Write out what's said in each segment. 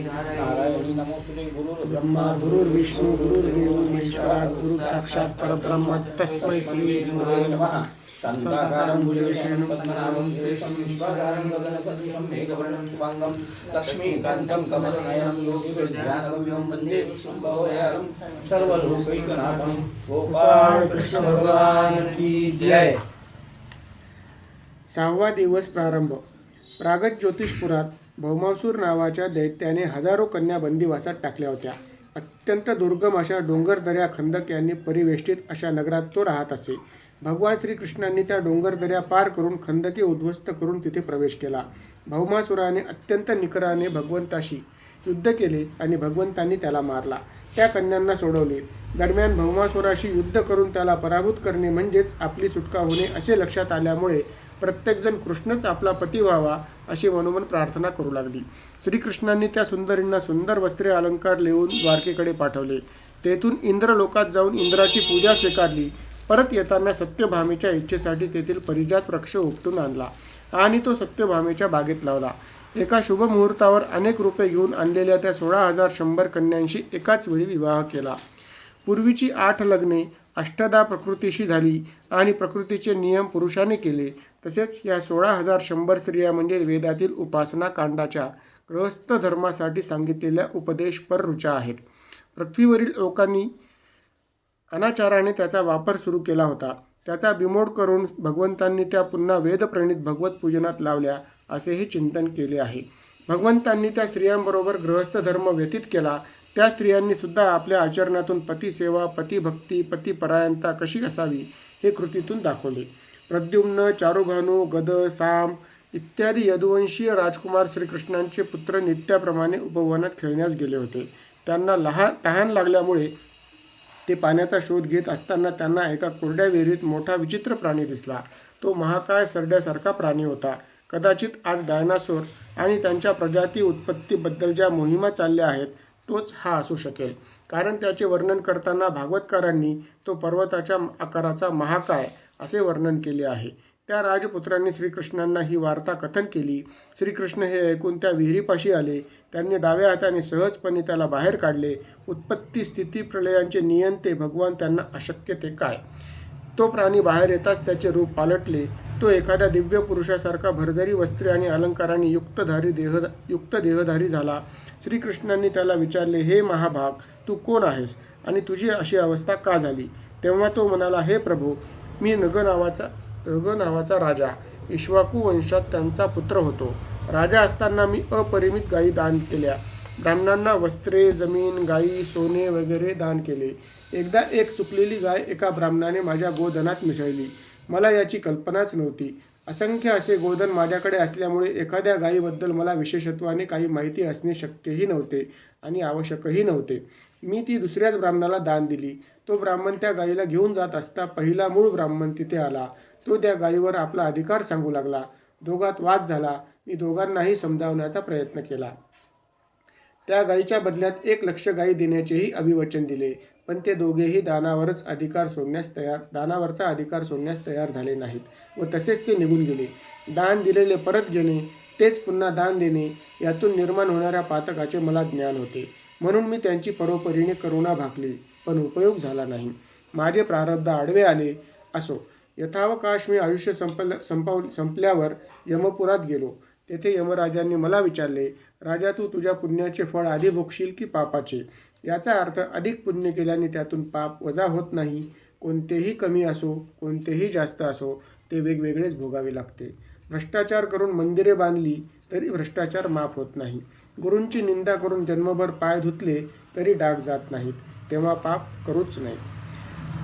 नारायणी नमोस्तुते ब्रह्मा गुरुर्विष्णू गुरुर्देव महेश्वरा गुरु साक्षात् परब्रह्म तस्मै श्री गुरवे नमः. शान्ताकारं भुजगशयनं पद्मनाभं सुरेशं विश्वाधारं गगनसदृशं मेघवर्णं शुभांगं लक्ष्मीकान्तं कमलनयनं योगिविद्यानगम्यं वन्दे विष्णुभवयारं सर्वलोकैकनाथं. गोपाळ कृष्ण भगवान की जय. 6वा दिवस प्रारंभ. प्रागत ज्योतिषपुरात भौमासूर नावाच्या दैत्याने हजारो कन्या बंदिवासात टाकल्या होत्या. अत्यंत दुर्गम अशा डोंगरदऱ्या खंदक यांनी परिवेष्टित अशा नगरात तो राहत असे. भगवान श्रीकृष्णांनी त्या डोंगरदऱ्या पार करून खंदके उद्ध्वस्त करून तिथे प्रवेश केला. भौमासुराने अत्यंत निकराने भगवंताशी युद्ध केले आणि भगवंतांनी त्याला मारला. त्या कन्यांना सोडवले. दरम्यान भौमासुराशी युद्ध करून त्याला पराभूत करणे म्हणजेच आपली सुटका होणे असे लक्षात आल्यामुळे प्रत्येकजण कृष्णच आपला पती व्हावा अशी मनोमन प्रार्थना करू लागली. श्रीकृष्णांनी त्या सुंदरींना सुंदर वस्त्रे अलंकार लिहून द्वारकेकडे पाठवले. तेथून इंद्रलोकात जाऊन इंद्राची पूजा स्वीकारली. परत येताना सत्यभामेच्या इच्छेसाठी तेथील परिजात वृक्ष उपटून आणला आणि तो सत्यभामेच्या बागेत लावला. एका शुभ मुहूर्तावर अनेक रूपे घेऊन आणलेल्या त्या 16,100 कन्यांशी एकाच वेळी विवाह केला. पूर्वीची 8 लग्ने अष्टदा प्रकृतीशी झाली आणि प्रकृतीचे नियम पुरुषाने केले. तसेच या 16,100 स्त्रिया म्हणजे वेदातील उपासना कांडाच्या गृहस्थ धर्मासाठी सांगितलेल्या उपदेशपर ऋचा आहेत. पृथ्वीवरील लोकांनी अनाचाराने त्याचा वापर सुरू केला होता. त्याचा बिमोड करून भगवंतांनी त्या पुन्हा वेदप्रणीत भगवत पूजनात लावल्या असेही चिंतन केले आहे. भगवंतांनी त्या स्त्रियांबरोबर गृहस्थ धर्म व्यतीत केला. त्या स्त्रियांनी सुद्धा आपल्या आचरणातून पतिसेवा, पतिभक्ती, पतिपरायणता कशी असावी हे कृतीतून दाखवले. प्रद्युम्न, चारुभानू, गद, साम इत्यादी यदुवंशीय राजकुमार श्रीकृष्णांचे पुत्र नित्याप्रमाणे उपवनात खेळण्यास गेले होते. त्यांना तहान लागल्यामुळे ते पाण्याचा शोध घेत असताना त्यांना एका कोरड्या विहिरीत मोठा विचित्र प्राणी दिसला. तो महाकाय सरड्यासारखा प्राणी होता. कदाचित आज डायनासोर आणि त्यांच्या प्रजाती उत्पत्तीबद्दल ज्या मोहिमा चालल्या आहेत तोच हा असू शकेल, कारण त्याचे वर्णन करताना भागवतकारांनी तो पर्वताच्या आकाराचा महाकाय असे वर्णन केले आहे. त्या राजपुत्रांनी श्रीकृष्णांना ही वार्ता कथन केली. श्रीकृष्ण हे ऐकून त्या विहिरीपाशी आले. त्यांनी डाव्या हाताने सहजपणे त्याला बाहेर काढले. उत्पत्ती स्थिती प्रलयांचे नियंते भगवान त्यांना अशक्य ते काय. तो प्राणी बाहेर येताच त्याचे रूप पालटले. तो एखाद्या दिव्य पुरुषासारखा भरजरी वस्त्रे आणि अलंकाराने युक्त देहधारी झाला. श्रीकृष्णांनी त्याला विचारले, हे महाभाग, तू कोण आहेस आणि तुझी अशी अवस्था का झाली. तेव्हा तो म्हणाला, हे प्रभू, मी नग नावाचा राजा, इक्ष्वाकू वंशात त्यांचा पुत्र होतो. राजा असताना मी अपरिमित गायी दान केल्या. ब्राह्मणांना वस्त्रे, जमीन, गायी, सोने वगैरे दान केले. एकदा एक चुकलेली गाय एका ब्राह्मणाने माझ्या गोधनात मिसळली. मला याची कल्पनाच नव्हती. असंख्य असे गोधन माझ्याकडे असल्यामुळे एखाद्या गायीबद्दल मला विशेषत्वाने काही माहिती असणे शक्यही नव्हते आणि आवश्यकही नव्हते. मी ती दुसऱ्याच ब्राह्मणाला दान दिली. तो ब्राह्मण त्या गायीला घेऊन जात असता पहिला मूळ ब्राह्मण तिथे आला. तो त्या गायीवर आपला अधिकार सांगू लागला. दोघात वाद झाला. मी दोघांनाही समजावण्याचा प्रयत्न केला. त्या गायीच्या बदल्यात 1,00,000 गायी देण्याचेही अभिवचन दिले, पण ते दोघेही दानावरचा अधिकार सोडण्यास तयार झाले नाहीत व तसेच ते निघून गेले. दान दिलेले परत घेणे, तेच पुन्हा दान देणे यातून निर्माण होणाऱ्या पातकाचे मला ज्ञान होते. म्हणून मी त्यांची परोपरीने करुणा भागली, पण उपयोग झाला नाही. माझे प्रारब्ध आडवे आले. असो, यथावकाश मी आयुष्य संपल्यावर यमपुरात गेलो. तेथे यमराजांनी मला विचारले, राजा, तू तुझ्या पुण्याचे फळ आधी भोगशील की पापाचे. याचा अर्थ अधिक पुण्य केल्याने त्यातून पाप वजा होत नाही. कोणतेही कमी असो, कोणतेही जास्त असो, ते वेगवेगळेच भोगावे लागते. भ्रष्टाचार करून मंदिरे बांधली तरी भ्रष्टाचार माफ होत नाही. गुरूंची निंदा करून जन्मभर पाय धुतले तरी डाग जात नाहीत. तेव्हा पाप करूच नाही.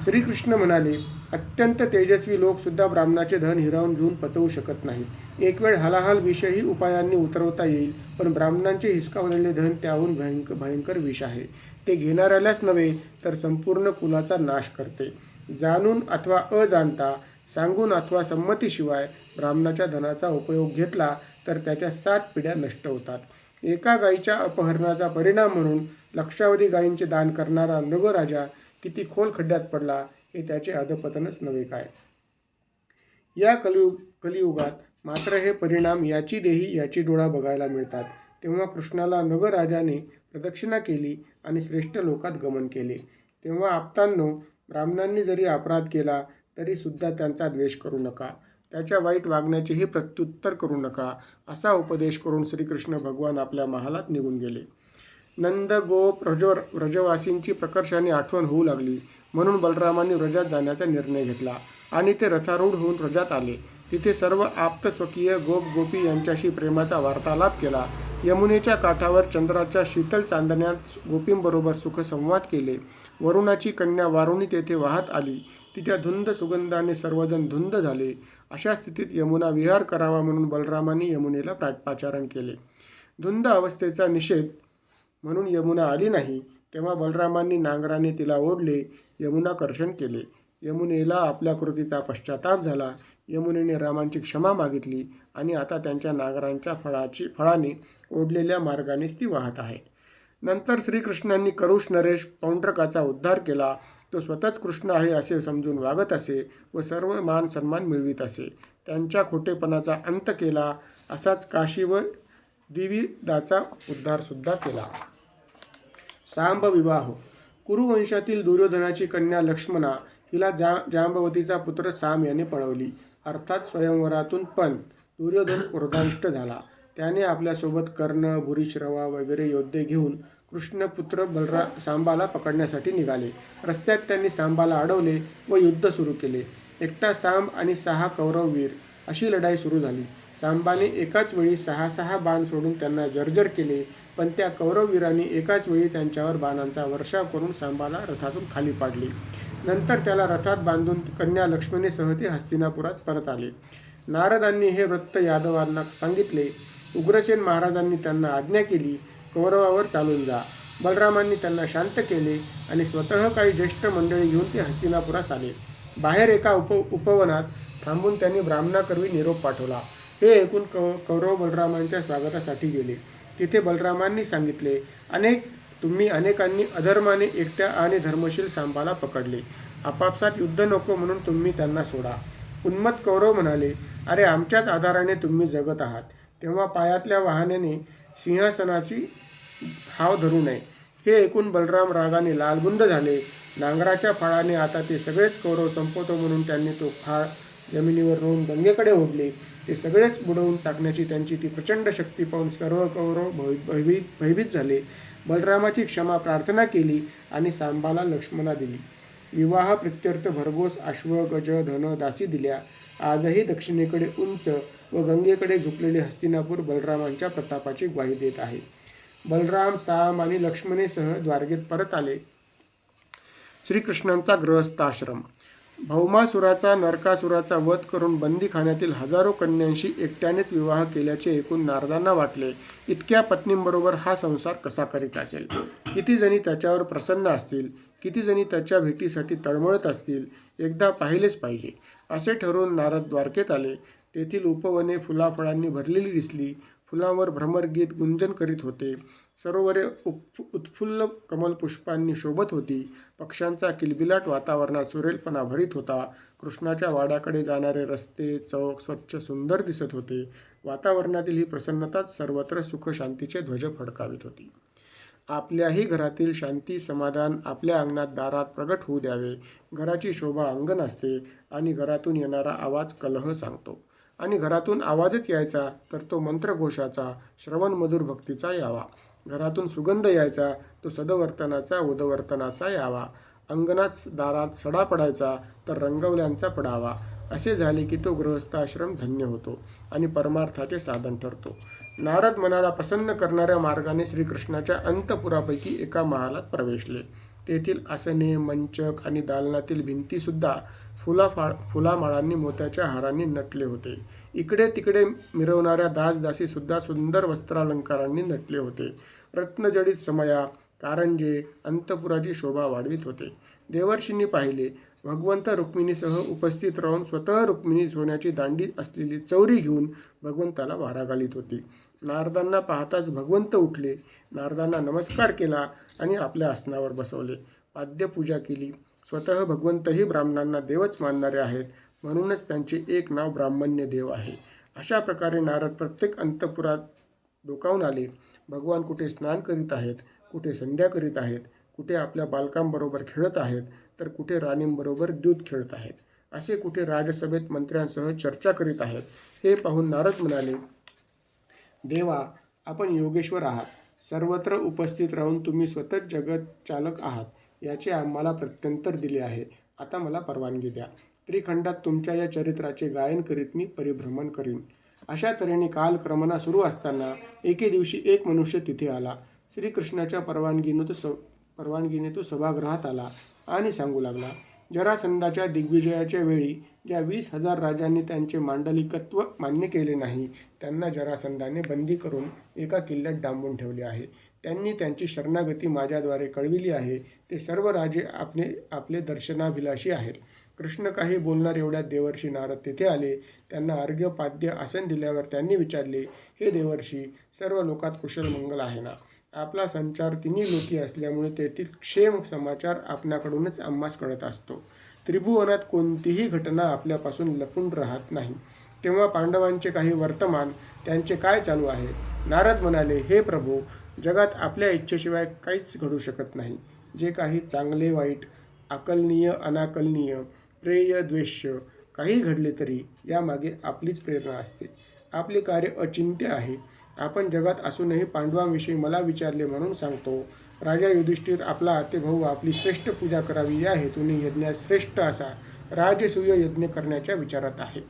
श्रीकृष्ण म्हणाले, अत्यंत तेजस्वी लोकसुद्धा ब्राह्मणाचे धन हिरावून घेऊन पचवू शकत नाहीत. एक वेळ हलाहल विषही उपायांनी उतरवता येईल, पण ब्राह्मणांचे हिसकावलेले धन त्याहून भयंकर विष आहे. ते घेणाऱ्यालाच नव्हे तर संपूर्ण कुलाचा नाश करते. जाणून अथवा अजाणता, सांगून अथवा संमतीशिवाय ब्राह्मणाच्या धनाचा उपयोग घेतला तर त्याच्या 7 पिढ्या नष्ट होतात. एका गायीच्या अपहरणाचा परिणाम म्हणून लक्षावधी गायींचे दान करणारा नगराजा किती खोल खड्ड्यात पडला हे त्याचे अधपतनच नव्हे काय. या कलियुगात मात्र हे परिणाम याची देही याची डोळा बघायला मिळतात. तेव्हा कृष्णाला नगराजाने प्रदक्षिणा केली आणि श्रेष्ठ लोकात गमन केले. तेव्हा आप्तांनो, ब्राह्मणांनी जरी अपराध केला तरी सुद्धा त्यांचा द्वेष करू नका, त्याच्या वाईट वागण्याचेही प्रत्युत्तर करू नका, असा उपदेश करून श्रीकृष्ण भगवान आपल्या महालात निघून गेले. नंद गोप व्रजवासींची प्रकर्षाने आठवण होऊ लागली, म्हणून बलरामांनी व्रजात जाण्याचा निर्णय घेतला आणि ते रथारूढ होऊन व्रजात आले. तिथे सर्व आप्त स्वकीय गोप गोपी यांच्याशी प्रेमाचा वार्तालाप केला. यमुनेच्या काठावर चंद्राच्या शीतल चांदण्यात गोपींबरोबर सुखसंवाद केले. वरुणाची कन्या वारुणी तेथे वाहत आली. तिच्या धुंद सुगंधाने सर्वजण धुंद झाले. अशा स्थितीत यमुना विहार करावा म्हणून बलरामांनी यमुनेला पाचारण केले. धुंद अवस्थेचा निषेध म्हणून यमुना आली नाही, तेव्हा बलरामांनी नांगराने तिला ओढले, यमुनाकर्षण केले. यमुनेला आपल्या कृतीचा पश्चाताप झाला. यमुनेने रामांची क्षमा मागितली आणि आता त्यांच्या नांगरांच्या फळाने ओढलेल्या मार्गानेच ती वाहत आहे. नंतर श्रीकृष्णांनी करुष नरेश पौंड्रकाचा उद्धार केला. तो स्वतःच कृष्ण आहे असे समजून वागत असे व सर्व मान सन्मान मिळवित असे. त्यांच्या खोटेपणाचा अंत केला. असाच काशी व द्विविदाचा उद्धारसुद्धा केला. सांब विवाह. कुरुवंशातील दुर्योधनाची कन्या लक्ष्मणा हिला जांबवतीचा पुत्र साम याने पळवली. अर्थात स्वयंवरातून. पण दुर्योधन क्रोधाविष्ट झाला. त्याने आपल्यासोबत कर्ण, भूरिश्रवा वगैरे योद्धे घेऊन कृष्णपुत्र सांबाला पकडण्यासाठी निघाले. रस्त्यात त्यांनी सांबाला अडवले व युद्ध सुरू केले. एकटा सांब आणि 6 कौरववीर अशी लढाई सुरू झाली. सांबाने एकाच वेळी 6 बाण सोडून त्यांना जर्जर केले, पण त्या कौरववीरांनी एकाच वेळी त्यांच्यावर बाणांचा वर्षाव करून सांबाला रथातून खाली पाडले. नंतर त्याला रथात बांधून कन्या लक्ष्मणेसह ते हस्तिनापुरात परत आले. नारदांनी हे वृत्त यादवांना सांगितले. उग्रसेन महाराजांनी त्यांना आज्ञा केली, कौरवावर चालून जा. बलरामांनी त्यांना शांत केले आणि स्वतः काही ज्येष्ठ मंडळी घेऊन ते हस्तिनापुरास आले. बाहेर एका उपवनात थांबून त्यांनी ब्राह्मणाकरवी निरोप पाठवला. हे ऐकून कौरव बलरामांच्या स्वागतासाठी गेले. तिथे बलरामांनी सांगितले, तुम्ही अनेकांनी अधर्माने एकट्या आणि धर्मशील सांबाला पकडले. आपापसात युद्ध नको म्हणून तुम्ही त्यांना सोडा. उन्मत्त कौरव म्हणाले, अरे आमच्याच आधाराने तुम्ही जगत आहात, तेव्हा पायातल्या वाहनाने सिंहासनाची हाव धरू नये. हे ऐकून बलराम रागाने लालबुंद झाले. नांगराच्या फाळाने आता ते सगळेच कौरव संपवतो म्हणून त्यांनी तो फाळ जमिनीवर रोवून गंगेकडे ओढले. ते सगळेच बुडवून टाकण्याची त्यांची ती प्रचंड शक्ती पाहून सर्व कौरव भयभीत झाले. बलरामाची क्षमा प्रार्थना केली आणि सांबाला लक्ष्मणा दिली. विवाह प्रित्यर्थ भरघोस अश्व, गज, धन, दासी दिल्या. आजही दक्षिणेकडे उंच व गंगेकडे झुकलेले हस्तिनापूर बलरामांच्या प्रतापाची ग्वाही देत आहे. बलराम, साम आणि लक्ष्मणेसह द्वारकेत परत आले. श्रीकृष्णांचा गृहस्थाश्रम. भौमासुराचा, नरकासुराचा वध करून बंदीखान्यातील हजारो कन्यांशी एकट्यानेच विवाह केल्याचे ऐकून नारदांना वाटले, इतक्या पत्नींबरोबर हा संसार कसा करीत असेल? किती जणी त्याच्यावर प्रसन्न असतील, किती जणी त्याच्या भेटीसाठी तळमळत असतील, एकदा पाहिलेच पाहिजे. असे ठरवून नारद द्वारकेत आले. तेथील उपवने फुलाफळांनी भरलेली दिसली. फुलांवर भ्रमरगीत गुंजन करीत होते. सरोवरे उत्फुल्ल कमलपुष्पांनी शोभत होती. पक्ष्यांचा किलबिलाट वातावरणात सुरेलपणा भरीत होता. कृष्णाच्या वाड्याकडे जाणारे रस्ते, चौक स्वच्छ सुंदर दिसत होते. वातावरणातील ही प्रसन्नताच सर्वत्र सुखशांतीचे ध्वज फडकावित होती. आपल्याही घरातील शांती समाधान आपल्या अंगणात दारात प्रगट होऊ द्यावे. घराची शोभा अंगण असते आणि घरातून येणारा आवाज कलह सांगतो. आणि घरातून आवाजच यायचा तर तो मंत्रघोषाचा, श्रवण मधुर भक्तीचा यावा. घरातून सुगंध यायचा तो सदवर्तनाचा, उदवर्तनाचा यावा. अंगणात दारात सडा पडायचा तर रंगवल्यांचा पडावा. असे झाले की तो गृहस्थाश्रम धन्य होतो आणि परमार्थाचे साधन ठरतो. नारद मनाला प्रसन्न करणाऱ्या मार्गाने श्रीकृष्णाच्या अंतपुरापैकी एका महालात प्रवेशले. तेथील आसने, मंचक आणि दालनातील भिंतीसुद्धा फुलामाळांनी, मोत्याच्या हारांनी नटले होते. इकडे तिकडे मिरवणाऱ्या दासदासीसुद्धा सुंदर वस्त्रालंकारांनी नटले होते. रत्नजडित समया, कारंजे अंतपुराची शोभा वाढवित होते. देवर्षींनी पाहिले, भगवंत रुक्मिणीसह उपस्थित राहून स्वतः रुक्मिणी सोन्याची दांडी असलेली चौरी घेऊन भगवंताला वारा घालीत होती. नारदांना पाहताच भगवंत उठले. नारदांना नमस्कार केला आणि आपल्या आसनावर बसवले. पाद्यपूजा केली. स्वतः भगवंतही ब्राह्मणांना देवच मानणारे आहेत, म्हणूनच त्यांचे एक नाव ब्राह्मण्य देव आहे. अशा प्रकारे नारद प्रत्येक अंतपुरात डोकावून आले. भगवान कुठे स्नान करीत आहेत, कुठे संध्या करीत आहेत, कुठे आपल्या बालकांबरोबर खेळत आहेत, तर कुठे राणींबरोबर दूध खेळत आहेत, असे कुठे राजसभेत मंत्र्यांसह चर्चा करीत आहेत. हे पाहून नारद म्हणाले, देवा, आपण योगेश्वर आहात. सर्वत्र उपस्थित राहून तुम्ही स्वतःच जगत चालक आहात, याचे आम्हाला प्रत्यंतर दिले आहे. आता मला परवानगी द्या. त्रिखंडात तुमच्या या चरित्राचे गायन करीत मी परिभ्रमण करीन. अशा तऱ्हेने कालक्रमणा सुरू असताना एके दिवशी एक मनुष्य तिथे आला. श्रीकृष्णाच्या परवानगीने तो सभागृहात आला आणि सांगू लागला, जरासंधाच्या दिग्विजयाच्या वेळी ज्या 20,000 राजांनी त्यांचे मांडलिकत्व मान्य केले नाही, त्यांना जरासंधाने बंदी करून एका किल्ल्यात डांबून ठेवले आहे. त्यांनी त्यांची शरणागती माझ्याद्वारे कळविली आहे. ते सर्व राजे आपले दर्शनाभिलाषी आहेत. कृष्ण काही बोलणार एवढ्यात देवर्षी नारद तेथे आले. त्यांना अर्घ्य पाद्य आसन दिल्यावर त्यांनी विचारले, हे देवर्षी, सर्व लोकात कुशल मंगल आहे ना? आपला संचार तिन्ही लोकी असल्यामुळे तेथील क्षेम समाचार आपणाकडूनच आम्हास कळत असतो. त्रिभुवनात कोणतीही घटना आपल्यापासून लपून राहत नाही. तेव्हा पांडवांचे काही वर्तमान, त्यांचे काय चालू आहे? नारद म्हणाले, हे प्रभू, जगात आपल्या इच्छेशिवाय काहीच घडू शकत नाही. जे काही चांगले वाईट, आकलनीय अनाकलनीय, प्रेय द्वेष्य काही घडले तरी यामागे आपलीच प्रेरणा असते. आपले कार्य अचिंत्य आहे. आपण जगात असूनही पांडवांविषयी मला विचारले म्हणून सांगतो. राजा युधिष्ठिर आपला आतेभाऊ आपली श्रेष्ठ पूजा करावी या हेतूने यज्ञात श्रेष्ठ असा राजसूय यज्ञ करण्याच्या विचारात आहे.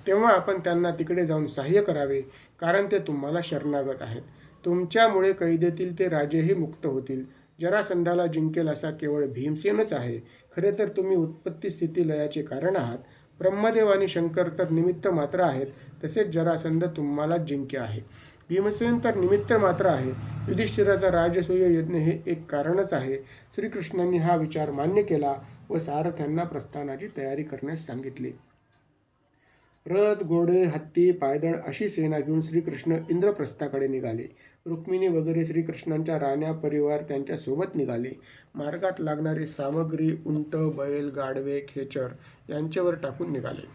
तेव्हा आपण त्यांना तिकडे जाऊन सहाय्य करावे, कारण ते तुम्हाला शरणागत आहेत. तुमच्यामुळे कैदेतील ते राजेही मुक्त होतील. जरासंधाला जिंकेल असा केवळ भीमसेनच आहे. खरे तर तुम्ही उत्पत्ती स्थिती लयाचे कारण आहात. ब्रह्मदेव आणि शंकर तर निमित्त मात्र आहेत. तसेच जरासंध तुम्हाला जिंक्य आहे. भीमसेन तर निमित्त मात्र आहे. युधिष्ठिराचा राजसूय यज्ञ हे एक कारणच आहे. श्रीकृष्णांनी हा विचार मान्य केला व सारथ्यांना प्रस्थानाची तयारी करण्यास सांगितले. रथ, घोडे, हत्ती, पायदळ अशी सेना घेऊन श्रीकृष्ण इंद्रप्रस्थाकडे निघाले. रुक्मिणी वगैरे श्रीकृष्णांच्या राण्या परिवार त्यांच्या सोबत निघाले. मार्गात लागणारी सामग्री उंट, बैल, गाढवे, खेचर यांच्यावर टाकून निघाले.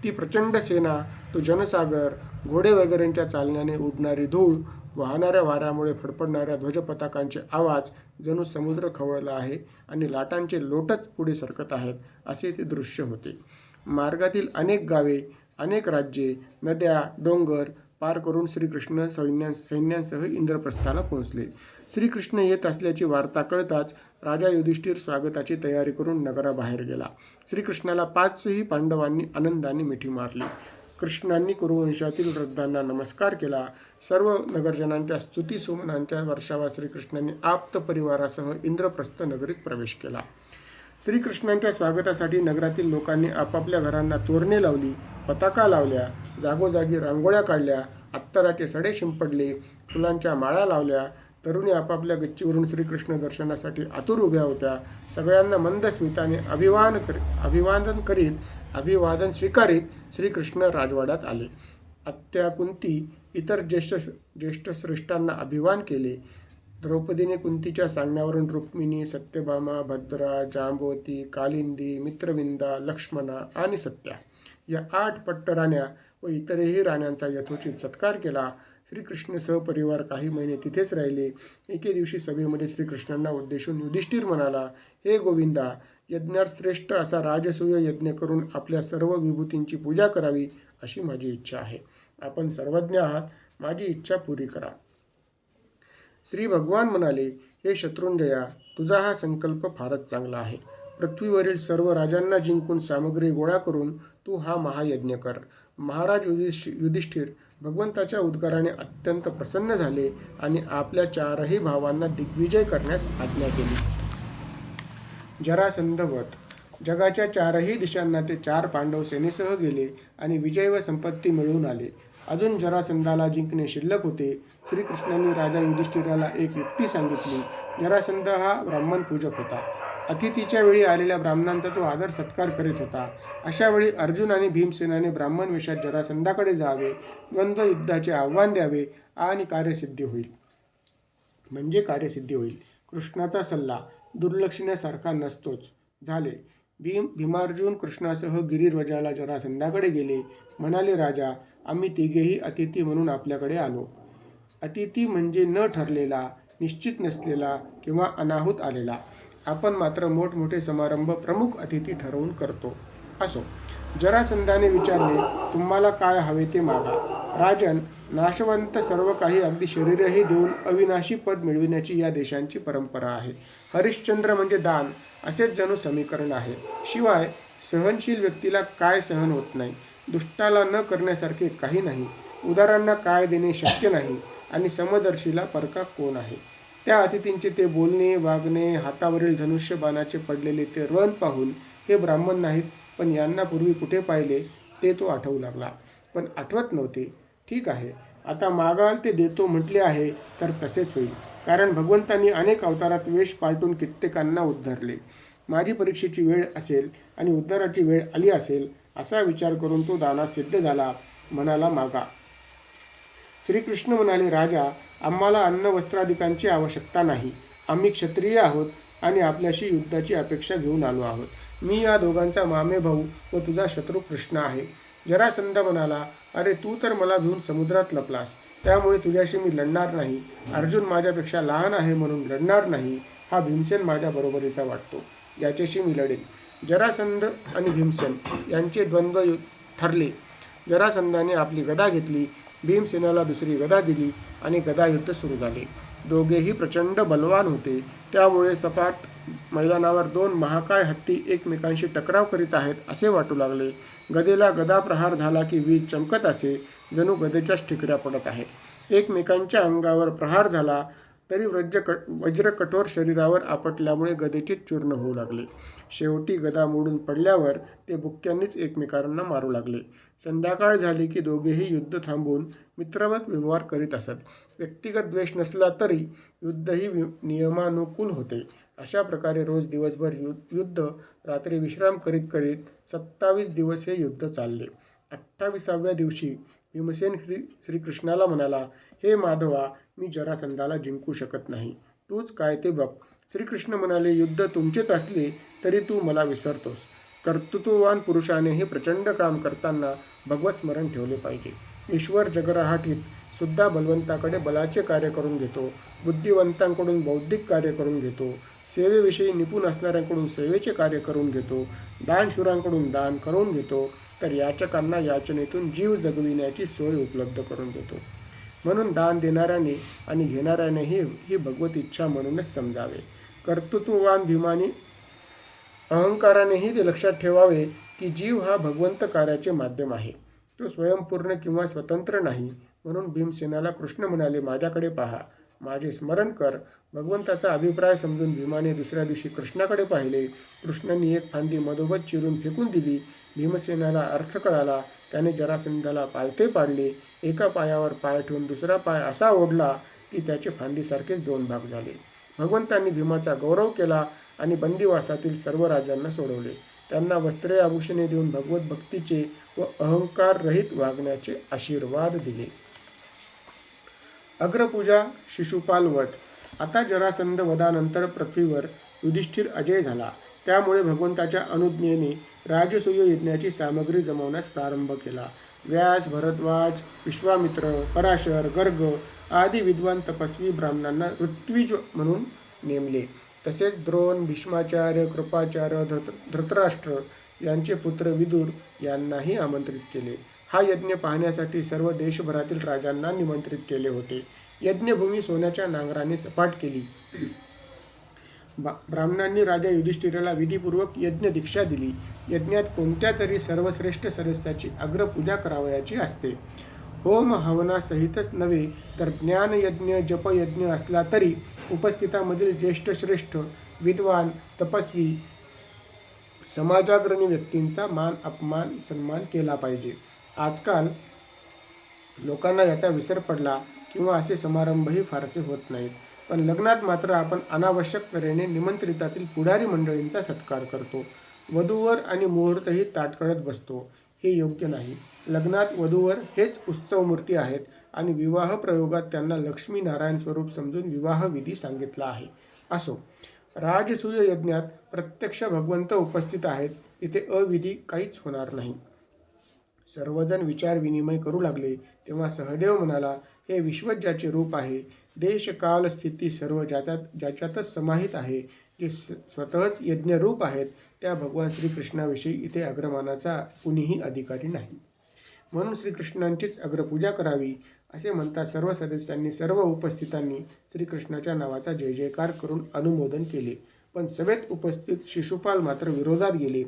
ती प्रचंड सेना, तो जनसागर, घोडे वगैरेंच्या चालण्याने उडणारी धूळ, वाहणाऱ्या वाऱ्यामुळे फडफडणाऱ्या ध्वजपताकांचे आवाज, जणू समुद्र खवळला आहे आणि लाटांचे लोटच पुढे सरकत आहेत असे ते दृश्य होते. मार्गातील अनेक गावे, अनेक राज्ये, नद्या, डोंगर पार करून श्रीकृष्ण सैन्यांसह इंद्रप्रस्थाला पोहोचले. श्रीकृष्ण येत असल्याची वार्ता कळताच राजा युधिष्ठिर स्वागताची तयारी करून नगराबाहेर गेला. श्रीकृष्णाला 5ही पांडवांनी आनंदाने मिठी मारली. कृष्णांनी कुरुवंशातील वृद्धांना नमस्कार केला. सर्व नगरजनांच्या स्तुती सुमनांच्या वर्षावा श्रीकृष्णांनी आप्त परिवारासह इंद्रप्रस्थ नगरीत प्रवेश केला. श्रीकृष्णांच्या स्वागतासाठी नगरातील लोकांनी आपापल्या घरांना तोरणे लावली, पताका लावल्या, जागोजागी रांगोळ्या काढल्या, अत्तराचे सडे शिंपडले, फुलांच्या माळा लावल्या. तरुणी आपापल्या गच्चीवरून श्रीकृष्ण दर्शनासाठी आतुर उभ्या होत्या. सगळ्यांना मंद स्मिताने अभिवादन स्वीकारीत श्रीकृष्ण राजवाड्यात आले. आत्या कुंती इतर ज्येष्ठ श्रेष्ठांना अभिवादन केले. द्रौपदीने कुंतीच्या सांगण्यावरून रुक्मिणी, सत्यभामा, भद्रा, जांबवती, कालिंदी, मित्रविंदा, लक्ष्मणा आणि सत्या या 8 पट्ट राण्या व इतरही राण्यांचा यथोचित सत्कार केला. श्रीकृष्ण सहपरिवार काही महिने तिथेच राहिले. एके दिवशी सभेमध्ये श्रीकृष्णांना उद्देशून युधिष्ठिर म्हणाला, हे गोविंदा, यज्ञात श्रेष्ठ असा राजसूय यज्ञ करून आपल्या सर्व विभूतींची पूजा करावी अशी माझी इच्छा आहे. आपण सर्वज्ञ आहात, माझी इच्छा पुरी करा. श्री भगवान म्हणाले, हे शत्रुंजया, तुझा हा संकल्प फारच चांगला आहे. पृथ्वीवरील सर्व राजांना जिंकून सामग्री गोळा करून तू हा महायज्ञ कर. महाराज युधिष्ठिर भगवंताच्या उद्गाराने अत्यंत प्रसन्न झाले आणि आपल्या 4ही भावांना दिग्विजय करण्यास आज्ञा केली. जरासंध वध. जगाच्या 4ही दिशांना ते 4 पांडव सेनेसह गेले आणि विजय व संपत्ती मिळवून आले. अजून जरासंधाला जिंकणे शिल्लक होते. श्रीकृष्णांनी राजा युधिष्ठिराला एक युक्ती सांगितली. जरासंध हा ब्राह्मण पूजक होता. अतिथीच्या वेळी आलेल्या ब्राह्मणांचा तो आदर सत्कार करीत होता. अशा वेळी अर्जुन आणि भीमसेनाने ब्राह्मण वेशात जरासंधाकडे जावे, द्वंद्व युद्धाचे आव्हान द्यावे आणि कार्यसिद्धी होईल. कृष्णाचा सल्ला दुर्लक्षण्यासारखा नसतोच. झाले. भीमार्जुन कृष्णासह गिरिध्वजाला जरासंधाकडे गेले. म्हणाले, राजा, आम्ही तिघेही अतिथी म्हणून आपल्याकडे आलो. अतिथी म्हणजे न ठरलेला, निश्चित नसलेला किंवा अनाहूत आलेला. आपण मात्र मोठमोठे समारंभ प्रमुख अतिथी ठरवून करतो. असो. जरासंधाने विचारले, तुम्हाला काय हवे ते मागा. राजन, नाशवंत सर्व काही, अगदी शरीरही देऊन अविनाशी पद मिळविण्याची या देशांची परंपरा आहे. हरिश्चंद्र म्हणजे दान, असेच जणू समीकरण आहे. शिवाय सहनशील व्यक्तीला काय सहन होत नाही, दुष्टाला न करण्यासारखे काही नाही, उदारांना काय देणे शक्य नाही, आणि समदर्शीला परका कोण आहे. त्या अतिथींचे ते बोलणे, वागणे, हातावरील धनुष्यबाणाचे पडलेले ते रण पाहून हे ब्राह्मण नाहीत, पण यांना पूर्वी कुठे पाहिले ते तो आठवू लागला. पण आठवत नव्हते. ठीक आहे, आता मागाल ते देतो म्हटले आहे तर तसेच होईल, कारण भगवंतांनी अनेक अवतारात वेश पालटून कित्येकांना उद्धारले. माझी परीक्षेची वेळ असेल आणि उद्धाराची वेळ आली असेल असा विचार करून तो दानात सिद्ध झाला. म्हणाला, मागा. श्रीकृष्ण म्हणाले, राजा, आम्हाला अन्न वस्त्रादिकांची आवश्यकता नाही. आम्ही क्षत्रिय आहोत आणि आपल्याशी युद्धाची अपेक्षा घेऊन आलो आहोत. मी या दोघांचा मामे भाऊ व तुझा शत्रू कृष्ण आहे. जरासंध म्हणाला, अरे तू तर मला भिवून समुद्रात लपलास, त्यामुळे तुझ्याशी मी लढणार नाही. अर्जुन माझ्यापेक्षा लहान आहे म्हणून लढणार नाही. हा भीमसेन माझ्या बरोबरीचा वाटतो, याच्याशी मी लढेन. जरासंध आणि भीमसेन यांचे द्वंद्व ठरले. जरासंधाने आपली गदा घेतली, भीमसेनाला दुसरी गदा दिली आणि गदायुद्ध सुरू झाले. दोघेही प्रचंड बलवान होते, त्यामुळे सपाट मैदानावर दोन महाकाय हत्ती एकमेकांशी टकराव करीत आहेत असे वाटू लागले. गदेला गदा प्रहार झाला की वीज चमकत असे, जणू गदेच्याच ठिकऱ्या पडत आहेत. एकमेकांच्या अंगावर प्रहार झाला तरी वज्र कठोर शरीरावर आपटल्यामुळे गदेचे चूर्ण होऊ लागले. शेवटी गदा मोडून पडल्यावर ते बुक्क्यांनीच एकमेकांना मारू लागले. संध्याकाळ झाली की दोघेही युद्ध थांबवून मित्रवत व्यवहार करीत असत. व्यक्तिगत द्वेष नसला तरी युद्धही नियमानुकूल होते. अशा प्रकारे रोज दिवसभर युद्ध, रात्री विश्राम करीत करीत 27 दिवस हे युद्ध चालले. 28व्या दिवशी भीमसेन श्रीकृष्णाला म्हणाला, हे माधवा, मी जरासंधाला जिंकू शकत नाही, तूच काय ते बघ. श्रीकृष्ण म्हणाले, युद्ध तुमचेच असले तरी तू मला विसरतोस. कर्तृत्ववान पुरुषाने हे प्रचंड काम करताना भगवत स्मरण ठेवले पाहिजे. ईश्वर जगराहाटीत सुद्धा बलवंताकडे बलाचे कार्य करून घेतो, बुद्धिवंतांकडून बौद्धिक कार्य करून घेतो, सेवेविषयी निपुण असणाऱ्यांकडून सेवेचे कार्य करून घेतो, दानशूरांकडून दान करून घेतो, तर याचकांना याचनेतून जीव जगविण्याची सोय उपलब्ध करून देतो. म्हणून दान देणाऱ्याने आणि घेणाऱ्यानेही ही भगवत इच्छा म्हणूनच समजावे. कर्तृत्ववान भीमानी अहंकारानेही ते लक्षात ठेवावे की जीव हा भगवंत कार्याचे माध्यम आहे, तो स्वयंपूर्ण किंवा स्वतंत्र नाही. म्हणून भीमसेनाला कृष्ण म्हणाले, माझ्याकडे पहा, माझे स्मरण कर. भगवंताचा अभिप्राय समजून भीमाने दुसऱ्या दिवशी कृष्णाकडे पाहिले. कृष्णांनी एक फांदी मधोमध चिरून फेकून दिली. भीमसेनाला अर्थ कळाला. त्याने जरासंधाला पालथे पाडले. एका पायावर पाय ठेवून दुसरा पाय असा ओढला की त्याचे फांदीसारखेच दोन भाग झाले. भगवंतांनी भीमाचा गौरव केला आणि बंदिवासातील सर्व राजांना सोडवले. त्यांना वस्त्रे आभूषणे देऊन भगवत भक्तीचे व अहंकार रहित वागण्याचे आशीर्वाद दिले. अग्रपूजा शिशुपाल वध. आता जरासंध वधानंतर पृथ्वीवर युधिष्ठिर अजय झाला. त्यामुळे भगवंताच्या अनुज्ञेने राजसूय यज्ञाची सामग्री जमवण्यास प्रारंभ केला. व्यास, भरद्वाज, विश्वामित्र, पराशर, गर्ग आदी विद्वान तपस्वी ब्राह्मणांना ऋत्विज म्हणून नेमले. तसेच द्रोण, भीष्माचार्य, कृपाचार्य, धृतराष्ट्र यांचे पुत्र विदुर यांनाही आमंत्रित केले. हा यज्ञ पाहण्यासाठी सर्व देशभरातील राजांना निमंत्रित केले होते. यज्ञभूमी सोन्याच्या नांगराने सपाट केली. ब्राह्मणांनी राजा युधिष्ठिराला विधीपूर्वक यज्ञ दीक्षा दिली. यज्ञात कोणत्या तरी सर्वश्रेष्ठ सदस्याची अग्रपूजा करावयाची असते. होम हवनासहितच नव्हे तर ज्ञानयज्ञ, जपयज्ञ असला तरी उपस्थितामधील ज्येष्ठश्रेष्ठ विद्वान, तपस्वी, समाजाग्रणी व्यक्तींचा मान अपमान सन्मान केला पाहिजे. आजकाल लोकांना याचा विसर पडला किंवा असे समारंभही फारसे होत नाहीत. पण लग्नात मात्र आपण अनावश्यक तऱ्हेने निमंत्रितातील पुढारी मंडळींचा सत्कार करतो. वधूवर आणि मुहूर्तही ताटकळत बसतो. हे योग्य नाही. लग्नात वधूवर हेच उत्सवमूर्ती आहेत आणि विवाह प्रयोगात त्यांना लक्ष्मी नारायण स्वरूप समजून विवाहविधी सांगितला आहे. असो, राजसूय यज्ञात प्रत्यक्ष भगवंत उपस्थित आहेत, तिथे अविधी काहीच होणार नाही. सर्वजण विचार विनिमय करू लागले. तेव्हा सहदेव म्हणाला, हे विश्व ज्याचे रूप आहे, देश काल स्थिती सर्व ज्याच्यातच समाहित आहे, जे स्वतःच यज्ञरूप आहेत, त्या भगवान श्रीकृष्णाविषयी इथे अग्रमानाचा कुणीही अधिकारी नाही. म्हणून श्रीकृष्णांचीच अग्रपूजा करावी असे म्हणता सर्व सदस्यांनी सर्व उपस्थितांनी श्रीकृष्णाच्या नावाचा जय जयकार करून अनुमोदन केले. पण सभेत उपस्थित शिशुपाल मात्र विरोधात गेले.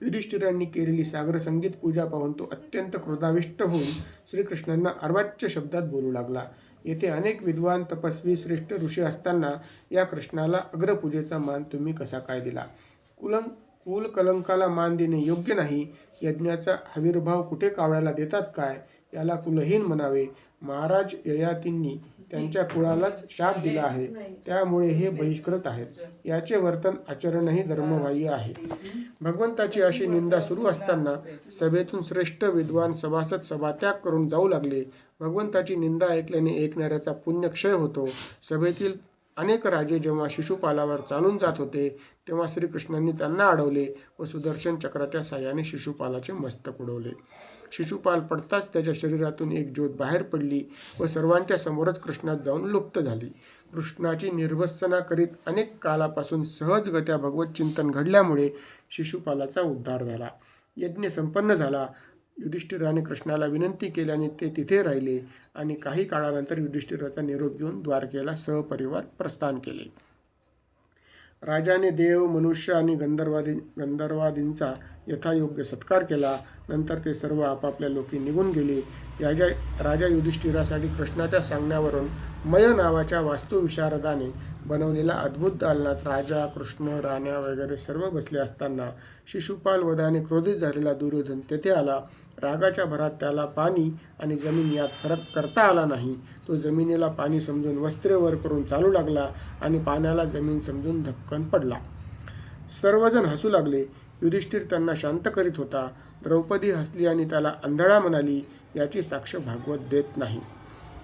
युधिष्ठिरांनी केलेली सागर संगीत पूजा पाहून तो अत्यंत क्रोधाविष्ट होऊन श्रीकृष्णांना अर्वाच्य शब्दात बोलू लागला. येथे अनेक विद्वान तपस्वी श्रेष्ठ ऋषी असताना या कृष्णाला अग्रपूजेचा मान तुम्ही कसा काय दिला? कुल कलंकाला मान देणे योग्य नाही. यज्ञाचा आविर्भाव कुठे कावळ्याला देतात काय? याला कुलहीन म्हणावे. महाराज ययातींनी त्यांच्या कुळालाच शाप दिला आहे, त्यामुळे हे बहिष्कृत आहेत. याचे वर्तन आचरणही धर्मबाह्य आहे. भगवंताची अशी निंदा सुरू असताना सभेतून श्रेष्ठ विद्वान सभासद सभात्याग करून जाऊ लागले. भगवंताची निंदा ऐकल्याने ऐकणाऱ्याचा पुण्यक्षय होतो. सभेतील अनेक राजे जेव्हा शिशुपालावर चालून जात होते तेव्हा श्रीकृष्णांनी त्यांना अडवले व सुदर्शन चक्राच्या साह्याने शिशुपालाचे मस्तक उडवले. शिशुपाल पडताच त्याच्या शरीरातून एक ज्योत बाहेर पडली व सर्वांच्या समोरच कृष्णात जाऊन लुप्त झाली. कृष्णाची निर्भत्सना करीत अनेक कालापासून सहजगत्या भगवत चिंतन घडल्यामुळे शिशुपालाचा उद्धार झाला. यज्ञ संपन्न झाला. युधिष्ठिराने कृष्णाला विनंती केल्याने ते तिथे राहिले आणि काही काळानंतर युधिष्ठिराचा निरोप घेऊन द्वारकेला सहपरिवार प्रस्थान केले. राजाने देव, मनुष्य आणि गंधर्वादींचा यथायोग्य सत्कार केला. नंतर ते सर्व आपापल्या लोकी निघून गेले. राजा युधिष्ठिरासाठी कृष्णाच्या सांगण्यावरून मय नावाच्या वास्तुविशारदाने बनवलेल्या अद्भुत दालनात राजा, कृष्ण, राण्या वगैरे सर्व बसले असताना शिशुपाल वधाने क्रोधित झालेला दुर्योधन तेथे आला. रागाच्या भरात त्याला पाणी आणि जमीन यात फरक करता आला नाही. तो जमिनीला पाणी समजून वस्त्रे वर करून चालू लागला आणि पाण्याला जमीन समजून धपकन पडला. सर्वजण हसू लागले. युधिष्ठिर त्यांना शांत करीत होता. द्रौपदी हसली आणि त्याला आंधळा म्हणाली, याची साक्ष भागवत देत नाही.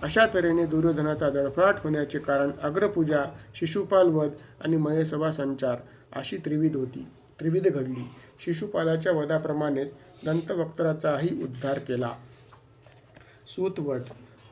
अशा तऱ्हेने दुर्योधनाचा दडपडाट होण्याचे कारण अग्रपूजा, शिशुपाल वध आणि मयसभा संचार अशी त्रिविध घडली. शिशुपालाच्या वधाप्रमाणेच दंतवक्त्राचाही उद्धार केला. सूतवध.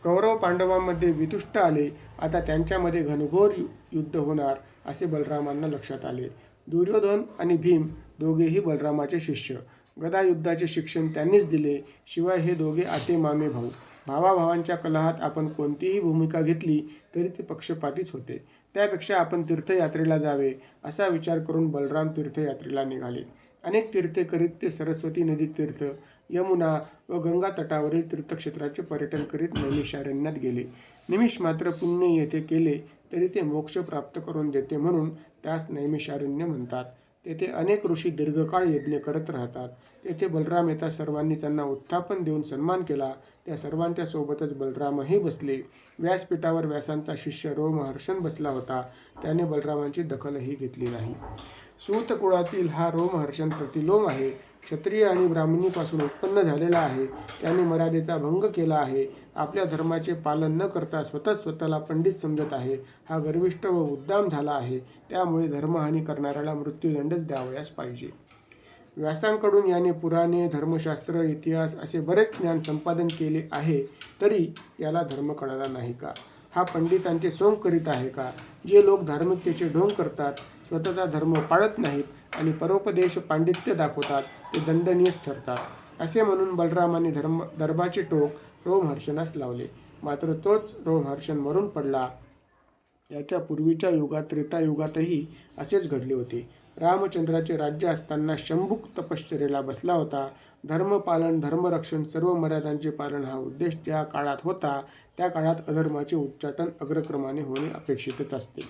कौरव पांडवांमध्ये वितुष्ट आले. आता त्यांच्यामध्ये घनघोर युद्ध होणार असे बलरामांना लक्षात आले. दुर्योधन आणि भीम दोघेही बलरामाचे शिष्य. गदायुद्धाचे शिक्षण त्यांनीच दिले. शिवाय हे दोघे आते मामे भाऊ. भावाभावांच्या कलहात आपण कोणतीही भूमिका घेतली तरी ते पक्षपातीच होते. त्यापेक्षा आपण तीर्थयात्रेला जावे असा विचार करून बलराम तीर्थयात्रेला निघाले. अनेक तीर्थे करीत ते सरस्वती नदीत तीर्थ, यमुना व गंगा तटावरील तीर्थक्षेत्राचे पर्यटन करीत नैमिषारण्यात गेले. निमिष मात्र पुण्य येथे केले तरी ते मोक्ष प्राप्त करून देते म्हणून त्यास नैमिषारण्य म्हणतात. तेथे अनेक ऋषी दीर्घकाळ यज्ञ करत राहतात. तेथे बलराम येता सर्वांनी त्यांना उत्थापन देऊन सन्मान केला. त्या सर्वांच्या सोबतच बलरामही बसले. व्यासपीठावर व्यासांचा शिष्य रोमहर्षण बसला होता. त्याने बलरामांची दखलही घेतली नाही. सूत कुळातील हा रोमहर्षण प्रतिलोम आहे. क्षत्रिय आणि ब्राह्मणीपासून उत्पन्न झालेला आहे. त्याने मर्यादेचा भंग केला आहे. आपल्या धर्माचे पालन न करता स्वतःला पंडित समजत आहे. हा गर्विष्ठ व उद्दाम झाला आहे. त्यामुळे धर्महानी करणाऱ्याला मृत्यूदंडच द्यावयास पाहिजे. व्यासांकडून याने पुराणे, धर्मशास्त्र, इतिहास असे बरेच ज्ञान संपादन केले आहे, तरी याला धर्म कळाला नाही का? हा पंडितांचे सोंग करीत आहे का? जे लोक धार्मिकतेचे ढोंग करतात, स्वतःचा धर्म पाळत नाहीत आणि परोपदेश पांडित्य दाखवतात, ते दंडनीयच ठरतात. असे म्हणून बलरामाने दर्भाचे टोक रोमहर्षणास लावले. मात्र तोच रोमहर्षण मरून पडला. याच्या पूर्वीच्या युगात, त्रेतायुगातही असेच घडले होते. रामचंद्राचे राज्य असताना शंभुक तपश्चर्येला बसला होता. धर्मपालन, धर्मरक्षण, सर्व मर्यादांचे पालन हा उद्देश ज्या काळात होता त्या काळात अधर्माचे उच्चाटन अग्रक्रमाने होणे अपेक्षितच असते.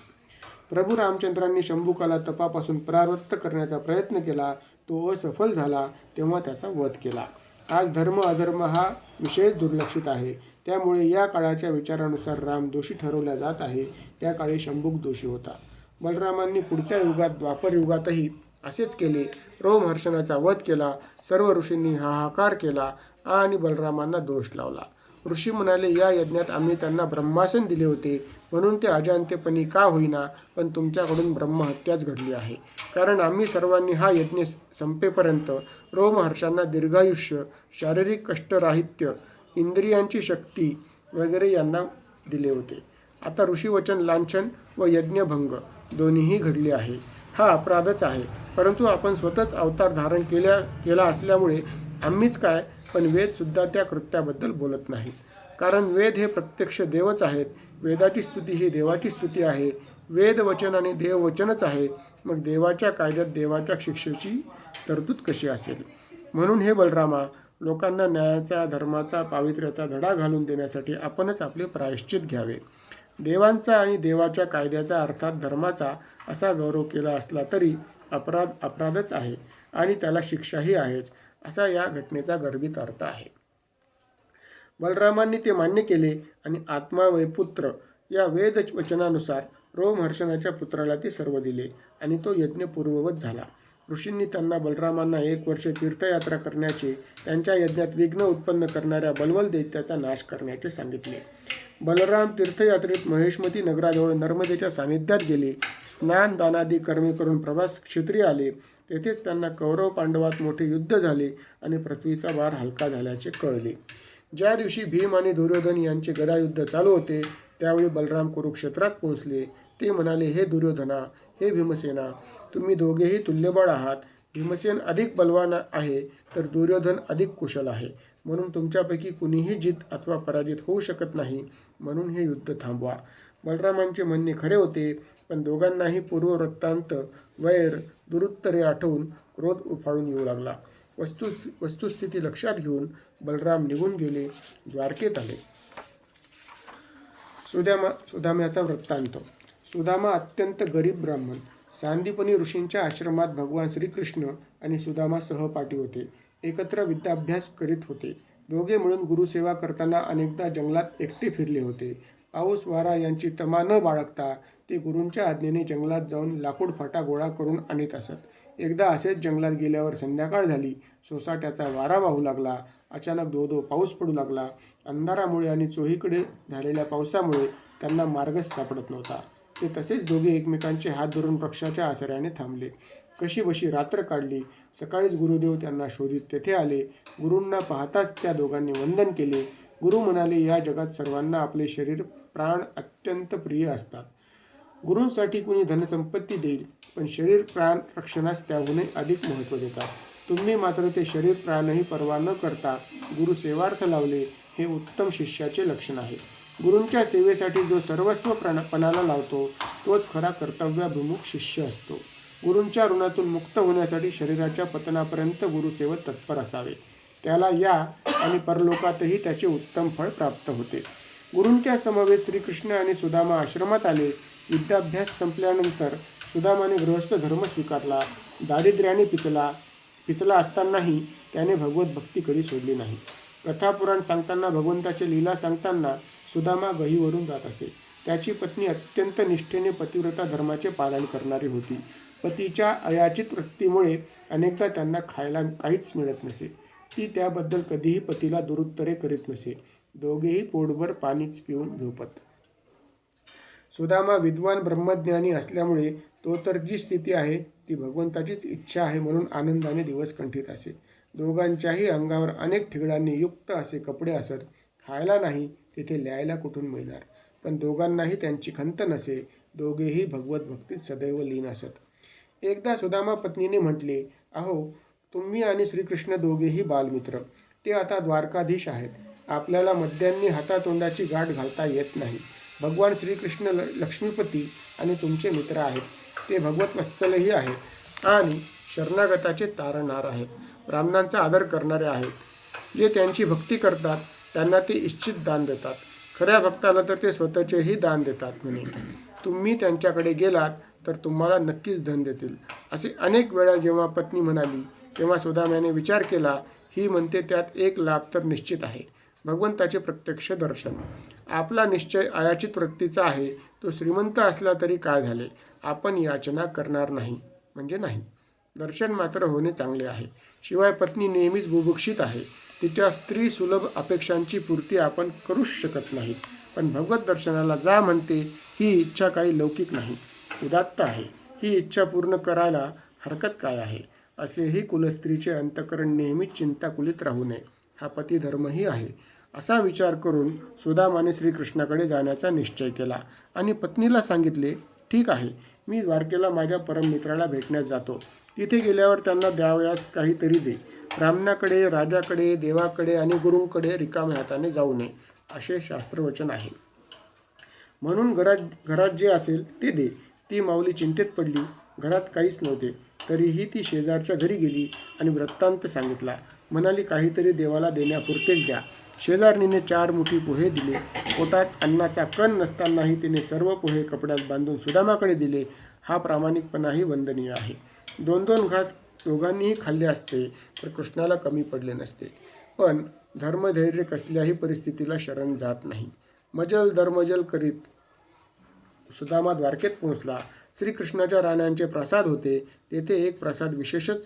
प्रभू रामचंद्रांनी शंभुकाला तपापासून परावृत्त करण्याचा प्रयत्न केला. तो असफल झाला तेव्हा त्याचा वध केला. आज धर्म अधर्म हा विषयच दुर्लक्षित आहे. त्यामुळे या काळाच्या विचारानुसार राम दोषी ठरवला जात आहे. त्या काळी शंभुक दोषी होता. बलरामांनी पुढच्या युगात, द्वापर युगातही असेच केले. रोमहर्षणाचा वध केला. सर्व ऋषींनी हाहाकार केला आणि बलरामांना दोष लावला. ऋषी म्हणाले, या यज्ञात आम्ही त्यांना ब्रह्मासन दिले होते, म्हणून ते अजाणतेपणी का होईना, पण तुमच्याकडून ब्रह्महत्याच घडली आहे. कारण आम्ही सर्वांनी हा यज्ञ संपेपर्यंत रोमहर्षांना दीर्घायुष्य, शारीरिक कष्टराहित्य, इंद्रियांची शक्ती वगैरे यांना दिले होते. आता ऋषीवचन लांछन व यज्ञभंग दोन्हीही घडले आहे. हा अपराधच आहे, परंतु आपण स्वतःच अवतार धारण केला असल्यामुळे आम्हीच काय, पण वेदसुद्धा त्या कृत्याबद्दल बोलत नाहीत. कारण वेद हे प्रत्यक्ष देवच आहेत. वेदाची स्तुती ही देवाची स्तुती आहे. वेदवचन आणि देववचनच आहे. मग देवाच्या कायद्यात देवाच्या शिक्षेची तरतूद कशी असेल? म्हणून हे बलरामा, लोकांना न्यायाचा, धर्माचा, पावित्र्याचा धडा घालून देण्यासाठी आपणच आपले प्रायश्चित घ्यावे. देवांचा आणि देवाच्या कायद्याचा अर्थात धर्माचा असा गौरव केला असला तरी अपराधच आहे आणि त्याला शिक्षाही आहेच, असा या घटनेचा गर्भित अर्थ आहे. बलरामांनी ते मान्य केले आणि आत्मा वैपुत्र या वेदवचनानुसार रोमहर्षणाच्या पुत्राला ते सर्व दिले आणि तो यज्ञ पूर्ववत झाला. ऋषींनी त्यांना बलरामांना 1 वर्ष तीर्थयात्रा करण्याचे, त्यांच्या यज्ञात विघ्न उत्पन्न करणाऱ्या बलवल दैत्याचा नाश करण्याचे सांगितले. बलराम तीर्थयात्रेत महेशमती नगराजवळ नर्मदेच्या सानिध्यात गेले. स्नान दानादी कर्मे करून प्रभास क्षेत्री आले. तेथेच त्यांना कौरव पांडवात मोठे युद्ध झाले आणि पृथ्वीचा भार हलका झाल्याचे कळले. ज्या दिवशी भीम आणि दुर्योधन यांचे गदायुद्ध चालू होते, त्यावेळी बलराम कुरुक्षेत्रात पोहोचले. ते म्हणाले, हे दुर्योधना, हे भीमसेना, तुम्ही दोघेही तुल्यबळ आहात. भीमसेन अधिक बलवान आहे तर दुर्योधन अधिक कुशल आहे. म्हणून तुमच्यापैकी कुणीही जित अथवा पराजित होऊ शकत नाही. म्हणून हे युद्ध थांबवा. बलरामांचे म्हणणे खरे होते, पण दोघांनाही पूर्ववृत्तांत, वैर, दुरुत्तरे आठवून क्रोध उफाळून येऊ लागला. वस्तुस्थिती लक्षात घेऊन बलराम निघून गेले, द्वारकेत आले. सुदाम्याचा वृत्तांत. सुदामा अत्यंत गरीब ब्राह्मण. सांदीपनी ऋषींच्या आश्रमात भगवान श्रीकृष्ण आणि सुदामा सहपाठी होते. एकत्र विद्याभ्यास करीत होते. दोघे मिळून गुरुसेवा करताना अनेकदा जंगलात एकटे फिरले होते. पाऊस वारा यांची तमा न बाळगता ते गुरूंच्या आज्ञेने जंगलात जाऊन लाकूड फाटा गोळा करून आणीत असत. एकदा असेच जंगलात गेल्यावर संध्याकाळ झाली. सोसाट्याचा वारा वाहू लागला. अचानक धो पाऊस पडू लागला. अंधारामुळे आणि चोहीकडे झालेल्या पावसामुळे त्यांना मार्गच सापडत नव्हता. ते तसेच दोघे एकमेकांचे हात धरून वृक्षाच्या आसऱ्याने थांबले. कशीबशी रात्र काढली. सकाळीच गुरुदेव त्यांना शोधित तेथे आले. गुरूंना पाहताच त्या दोघांनी वंदन केले. गुरु म्हणाले, या जगात सर्वांना आपले शरीर प्राण अत्यंत प्रिय असतात. गुरूंसाठी कुणी धनसंपत्ती देईल, पण शरीर प्राण रक्षणास त्याहूनही अधिक महत्त्व देतात. तुम्ही मात्र ते शरीर प्राणही पर्वा न करता गुरु सेवार्थ लावले, हे उत्तम शिष्याचे लक्षण आहे. गुरूंच्या सेवेसाठी जो सर्वस्व पणाला लावतो तोच खरा कर्तव्याभिमुख शिष्य असतो. गुरूंच्या ऋणातून मुक्त होण्यासाठी शरीराच्या पतनापर्यंत गुरुसेवेत तत्पर असावे. त्याला या आणि परलोकातही त्याचे उत्तम फळ प्राप्त होते. गुरूंच्या समवेत श्रीकृष्ण आणि सुदामा आश्रमात आले. विद्याभ्यास संपल्यानंतर सुदामाने गृहस्थ धर्म स्वीकारला. दारिद्र्याने पिचला असतानाही त्याने भगवत भक्ती कधी सोडली नाही. कथापुराण सांगताना, भगवंताचे लीला सांगताना सुदामा गहीवरून जात असे. त्याची पत्नी अत्यंत निष्ठेने पतिव्रता धर्माचे पालन करणारी होती. पतीच्या अयाचित वृत्तीमुळे अनेकदा त्यांना खायला काहीच मिळत नसे. ती त्याबद्दल कधीही पतीला दुरुत्तरे करीत नसे. दोघेही पोटभर पाणीच पिऊन झोपत. सुदामा विद्वान ब्रह्मज्ञानी असल्यामुळे तो तर जी स्थिती आहे ती भगवंताचीच इच्छा आहे म्हणून आनंदाने दिवस कंठीत असे. दोघांच्याही अंगावर अनेक ठिगळांनी युक्त असे कपडे असत. खायला नाही, तेथे ल्यायला कुठून मिळणार. पण दोघांनाही त्यांची खंत नसे. दोघेही भगवत भक्तीत सदैव लीन असत. एकदा सुदामा पत्नीने म्हटले, अहो, तुम्ही आणि श्रीकृष्ण दोघेही बालमित्र. ते आता द्वारकाधीश आहेत. आपल्याला मध्यांनी हातातोंडाची गाठ घालता येत नाही. भगवान श्रीकृष्ण लक्ष्मीपती आणि तुमचे मित्र आहेत. ते भगवत वत्सलही आहेत आणि शरणागताचे तारणहार आहेत. ब्राह्मणांचा आदर करणारे आहेत. जे त्यांची भक्ती करतात त्यांना ते इच्छित दान देतात. खऱ्या भक्ताला तर ते स्वतःचेही दान देतात म्हणे. तुम्ही त्यांच्याकडे गेलात तर तुम्हाला नक्कीच धन देतील. असे अनेक वेळा जेव्हा पत्नी म्हणाली तेव्हा सुदाम्याने विचार केला, ही म्हणते त्यात एक लाभ तर निश्चित आहे, भगवंताचे प्रत्यक्ष दर्शन. आपला निश्चय अयाचित वृत्तीचा आहे. तो श्रीमंत असला तरी काय झाले, आपण याचना करणार नाही म्हणजे नाही. दर्शन मात्र होणे चांगले आहे. शिवाय पत्नी नेहमीच बुभुक्षित आहे. तिच्या स्त्री सुलभ अपेक्षांची पूर्ती आपण करूच शकत नाही. पण भगवत दर्शनाला जा म्हणते ही इच्छा काही लौकिक नाही, उदात्त आहे. ही इच्छा पूर्ण करायला हरकत काय आहे? असेही कुलस्त्रीचे अंतःकरण नेहमीच चिंताकुलित राहू नये, हा पतिधर्मही आहे. असा विचार करून सुदामाने श्रीकृष्णाकडे जाण्याचा निश्चय केला आणि पत्नीला सांगितले, ठीक आहे, मी द्वारकेला माझ्या परममित्राला भेटण्यास जातो. तिथे गेल्यावर त्यांना द्यावयास काहीतरी दे. ब्राह्मणाकडे, राजाकडे, देवाकडे आणि गुरूंकडे रिकाम्या हाताने जाऊ नये, असे शास्त्रवचन आहे. म्हणून घरात जे असेल ते दे. ती माऊली चिंतेत पडली. घरात काहीच नव्हते. तरीही ती शेजारच्या घरी गेली आणि वृत्तांत सांगितला. म्हणाली, काहीतरी देवाला देण्यापुरतेच द्या. शेजारणीने 4 मुठी पोहे दिले. पोटात अन्नाचा कण नसतानाही तिने सर्व पोहे कपड्यात बांधून सुदामाकडे दिले. हा प्रामाणिकपणाही वंदनीय आहे. 2-2 घास दोघांनीही खाल्ले असते तर कृष्णाला कमी पडले नसते. पण धर्मधैर्य कसल्याही परिस्थितीला शरण जात नाही. मजल दरमजल करीत सुदामा द्वारकेत पोहोचला. श्रीकृष्णाच्या राण्यांचे प्रासाद होते. तेथे एक प्रासाद विशेषच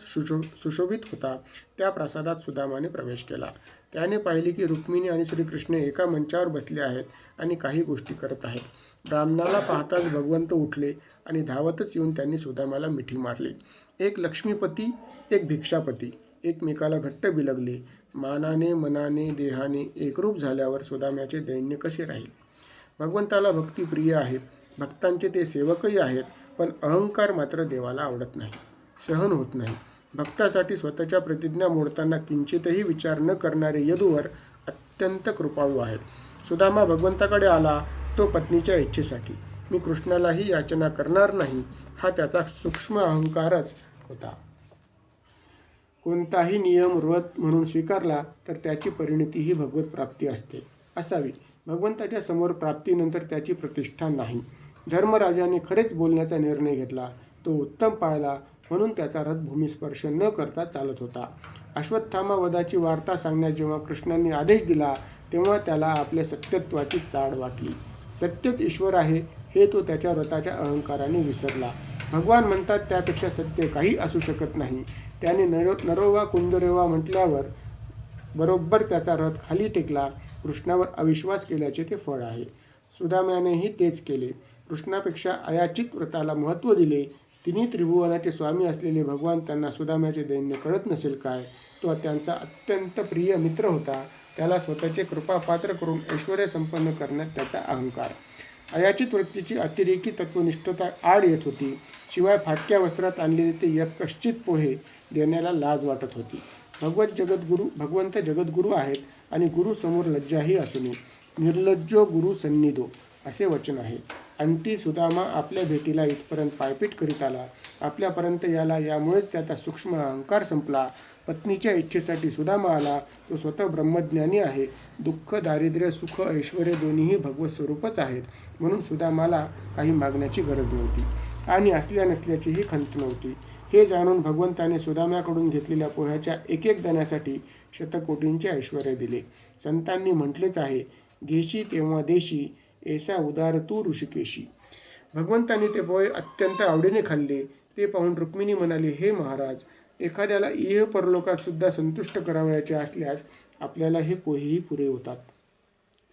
सुशोभित होता. त्या प्रासादात सुदामाने प्रवेश केला. त्याने पाहिले की रुक्मिणी आणि श्रीकृष्ण एका मंचावर बसले आहेत आणि काही गोष्टी करत आहेत. ब्राह्मणाला पाहताच भगवंत उठले आणि धावतच येऊन त्यांनी सुदामाला मिठी मारली. एक लक्ष्मीपती, एक भिक्षापती एकमेकाला घट्ट बिलगले. मानाने, मनाने, देहाने एकरूप झाल्यावर सुदाम्याचे दैन्य कसे राहील? भगवंताला भक्ती प्रिय आहेत. भक्तांचे ते सेवकही आहेत. पण अहंकार मात्र देवाला आवडत नाही, सहन होत नाही. भक्तासाठी स्वतःच्या प्रतिज्ञा मोडताना किंचितही विचार न करणारे यदुवर अत्यंत कृपाळू आहेत. सुदामा भगवंताकडे आला तो पत्नीच्या इच्छेसाठी. मी कृष्णालाही याचना करणार नाही, हा त्याचा सूक्ष्म अहंकारच होता. कोणताही नियम व्रत म्हणून स्वीकारला तर त्याची परिणती ही भगवत प्राप्ती असावी. भगवंताच्या समोर प्राप्तीनंतर त्याची प्रतिष्ठा नाही. धर्मराजाने खरेच बोलण्याचा निर्णय घेतला. तो उत्तम पाळला, म्हणून त्याचा रथ भूमिस्पर्श न करता चालत होता. अश्वत्थामा वधाची वार्ता सांगण्यास जेव्हा कृष्णांनी आदेश दिला तेव्हा त्याला आपल्या सत्यत्वाची चाड वाटली. सत्यच ईश्वर आहे हे तो त्याच्या रथाच्या अहंकाराने विसरला. भगवान म्हणतात त्यापेक्षा सत्य काही असू शकत नाही. त्याने नरोवा कुंजरेवा म्हटल्यावर बरोबर त्याचा रथ खाली टेकला. कृष्णावर अविश्वास केल्याचे ते फळ आहे. सुदाम्यानेही तेच केले. कृष्णापेक्षा अयाचित व्रताला महत्त्व दिले. तिन्ही त्रिभुवनाचे स्वामी असलेले भगवान त्यांना सुदाम्याचे दैन्य कळत नसेल काय? तो त्यांचा अत्यंत प्रिय मित्र होता. त्याला स्वतःचे कृपापात्र करून ऐश्वर्य संपन्न करण्यात त्याचा अहंकार. अयाचित वृत्तीची अतिरेकी तत्वनिष्ठता आड येत होती. शिवाय फाटक्या वस्त्रात आणलेले ते यत्कश्चित पोहे देण्याला लाज वाटत होती. भगवंत जगद्गुरू आहेत आणि गुरुसमोर लज्जाही असू नये. निर्लज्जो गुरु सन्निधो असे वचन आहे. अंती सुदामा आपल्या भेटीला इथपर्यंत पायपीट करीत आला. आपल्यापर्यंत यामुळेच त्याचा सूक्ष्म अहंकार संपला. पत्नीच्या इच्छेसाठी सुदामा आला. तो स्वतः ब्रह्मज्ञानी आहे. दुःख, दारिद्र्य, सुख, ऐश्वर्य दोन्हीही भगवत स्वरूपच आहेत. म्हणून सुदामाला काही मागण्याची गरज नव्हती आणि असल्या नसल्याचीही खंत नव्हती. हे जाणून भगवंताने सुदाम्याकडून घेतलेल्या पोह्याच्या एक दाण्यासाठी शतकोटींचे ऐश्वर्य दिले. संतांनी म्हटलेच आहे, घेशी तेव्हा देशी, ऐसा उदार तू ऋषिकेशी. भगवंतांनी ते पोहे अत्यंत आवडीने खाल्ले. ते पाहून रुक्मिणी म्हणाली, हे महाराज, एखाद्याला इह परलोकात सुद्धा संतुष्ट करावयाचे असल्यास आपल्याला हे पोहेही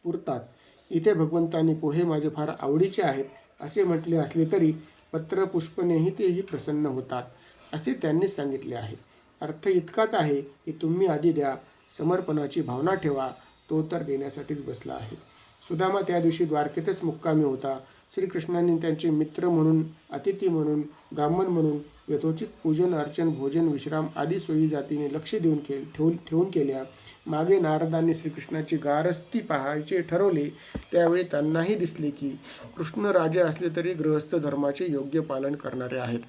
पुरतात. इथे भगवंतांनी पोहे माझे फार आवडीचे आहेत असे म्हटले असले तरी पत्र पुष्पनेही तेही प्रसन्न होतात असे त्यांनीच सांगितले आहे. अर्थ इतकाच आहे की तुम्ही आधी द्या, समर्पणाची भावना ठेवा. तो तर देण्यासाठीच बसला आहे. सुदामा त्या दिवशी द्वारकेतच मुक्कामी होता. श्रीकृष्णांनी त्यांचे मित्र म्हणून, अतिथी म्हणून, ब्राह्मण म्हणून यथोचित पूजन, अर्चन, भोजन, विश्राम आदी सोयी जातीने लक्ष ठेवून केल्या. मागे नारदांनी श्रीकृष्णाची गारस्ती पाहायचे ठरवले. त्यावेळी त्यांनाही दिसले की कृष्ण राजे असले तरी गृहस्थ धर्माचे योग्य पालन करणारे आहेत.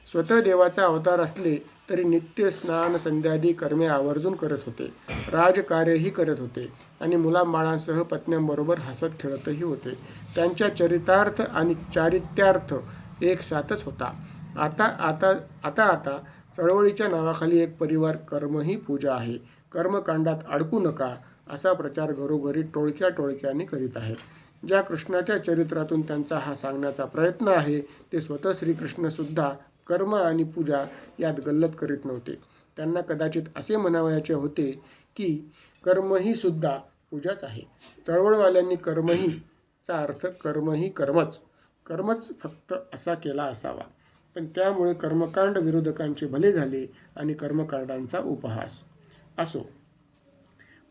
स्वतः देवाचा अवतार असले तरी नित्य स्नान संध्यादी कर्मे आवर्जून करत होते. राजकार्यही करत होते आणि मुलाबाळांसह पत्न्यांबरोबर हसत खेळतही होते. त्यांच्या चरितार्थ आणि चारित्र्यार्थ एक साथच होता. आता चळवळीच्या नावाखाली एक परिवार कर्मही पूजा आहे, कर्मकांडात अडकू नका असा प्रचार घरोघरी टोळक्याने करीत आहेत. ज्या कृष्णाच्या चरित्रातून त्यांचा हा सांगण्याचा प्रयत्न आहे ते स्वतः श्रीकृष्णसुद्धा कर्म आणि पूजा यात गल्लत करीत नव्हते. त्यांना कदाचित असे म्हणावयाचे होते की कर्मही सुद्धा पूजाच आहे. चळवळवाल्यांनी कर्महीचा अर्थ कर्मही कर्मच फक्त असा केला असावा, पण त्यामुळे कर्मकांड विरोधकांचे भले झाले आणि कर्मकांडांचा उपहास. असो,